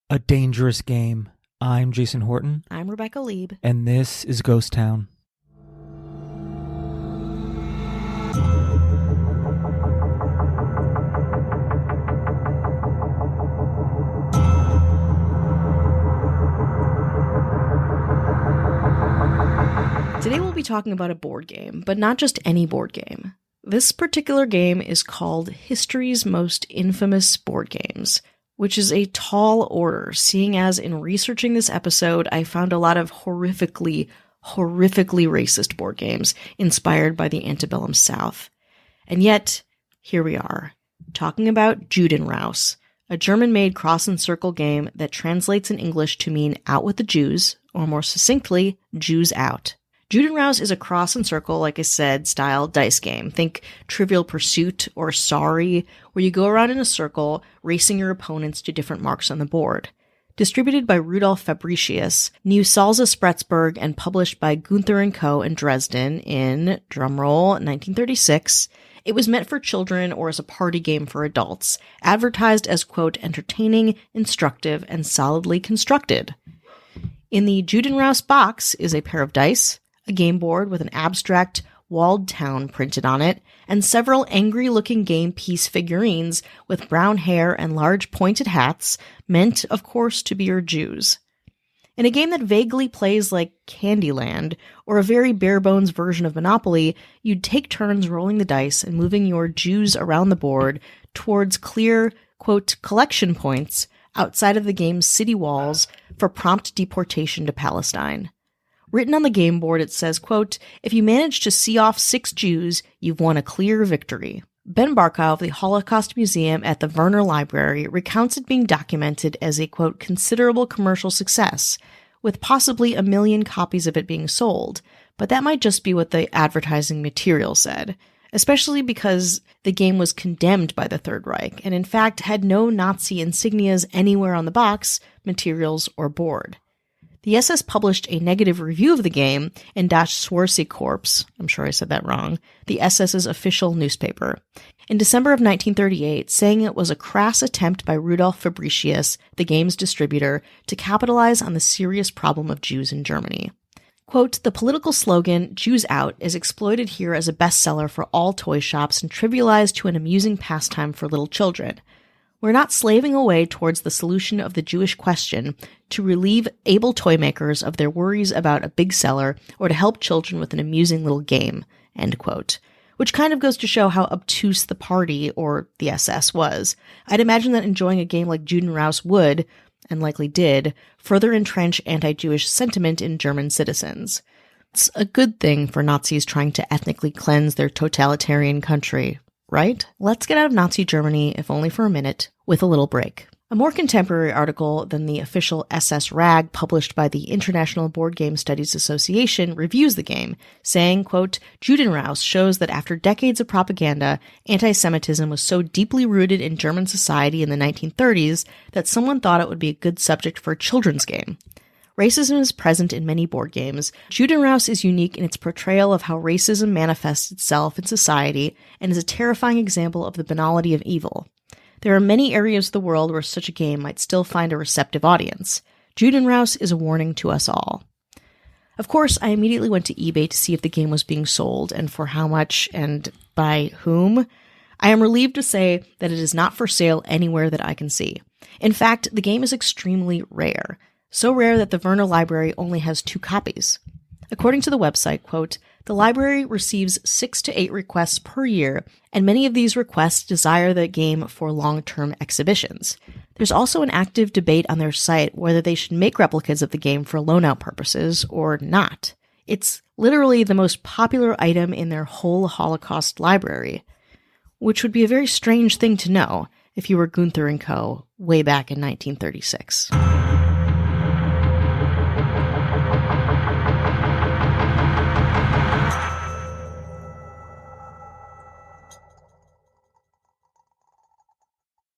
A Dangerous Game. I'm Jason Horton. I'm Rebecca Lieb. And this is Ghost Town. Today we'll be talking about a board game, but not just any board game. This particular game is called History's Most Infamous Board Games, which is a tall order, seeing as in researching this episode, I found a lot of horrifically racist board games inspired by the antebellum South. And yet, here we are, talking about Juden Raus, a German-made cross and circle game that translates in English to mean out with the Jews, or more succinctly, Jews out. Juden Raus is a cross and circle, like I said, style dice game. Think Trivial Pursuit or Sorry, where you go around in a circle, racing your opponents to different marks on the board. Distributed by Rudolf Fabricius, New Salza Spretzberg, and published by Gunther & Co. in Dresden in, drumroll, 1936, it was meant for children or as a party game for adults, advertised as, quote, entertaining, instructive, and solidly constructed. In the Juden Raus box is a pair of dice, a game board with an abstract walled town printed on it, and several angry-looking game piece figurines with brown hair and large pointed hats, meant, of course, to be your Jews. In a game that vaguely plays like Candyland, or a very bare-bones version of Monopoly, you'd take turns rolling the dice and moving your Jews around the board towards clear, quote, collection points outside of the game's city walls for prompt deportation to Palestine. Written on the game board, it says, quote, if you manage to see off 6 Jews, you've won a clear victory. Ben Barkow of the Holocaust Museum at the Werner Library recounts it being documented as a, quote, considerable commercial success, with possibly 1 million copies of it being sold, but that might just be what the advertising material said, especially because the game was condemned by the Third Reich, and in fact had no Nazi insignias anywhere on the box, materials, or board. The SS published a negative review of the game in Das Schwarze Korps, I'm sure I said that wrong, the SS's official newspaper, in December of 1938, saying it was a crass attempt by Rudolf Fabricius, the game's distributor, to capitalize on the serious problem of Jews in Germany. Quote, the political slogan, Jews Out, is exploited here as a bestseller for all toy shops and trivialized to an amusing pastime for little children. We're not slaving away towards the solution of the Jewish question to relieve able toy makers of their worries about a big seller or to help children with an amusing little game, end quote. Which kind of goes to show how obtuse the party, or the SS, was. I'd imagine that enjoying a game like Juden Raus would, and likely did, further entrench anti-Jewish sentiment in German citizens. It's a good thing for Nazis trying to ethnically cleanse their totalitarian country, right? Let's get out of Nazi Germany, if only for a minute, with a little break. A more contemporary article than the official SS rag published by the International Board Game Studies Association reviews the game, saying, quote, Juden Raus shows that after decades of propaganda, anti-Semitism was so deeply rooted in German society in the 1930s that someone thought it would be a good subject for a children's game. Racism is present in many board games. Juden Raus is unique in its portrayal of how racism manifests itself in society and is a terrifying example of the banality of evil. There are many areas of the world where such a game might still find a receptive audience. Juden Raus is a warning to us all. Of course, I immediately went to eBay to see if the game was being sold and for how much and by whom. I am relieved to say that it is not for sale anywhere that I can see. In fact, the game is extremely rare. So rare that the Werner Library only has 2 copies. According to the website, quote, the library receives 6 to 8 requests per year, and many of these requests desire the game for long-term exhibitions. There's also an active debate on their site whether they should make replicas of the game for loan-out purposes or not. It's literally the most popular item in their whole Holocaust library, which would be a very strange thing to know if you were Gunther & Co. way back in 1936.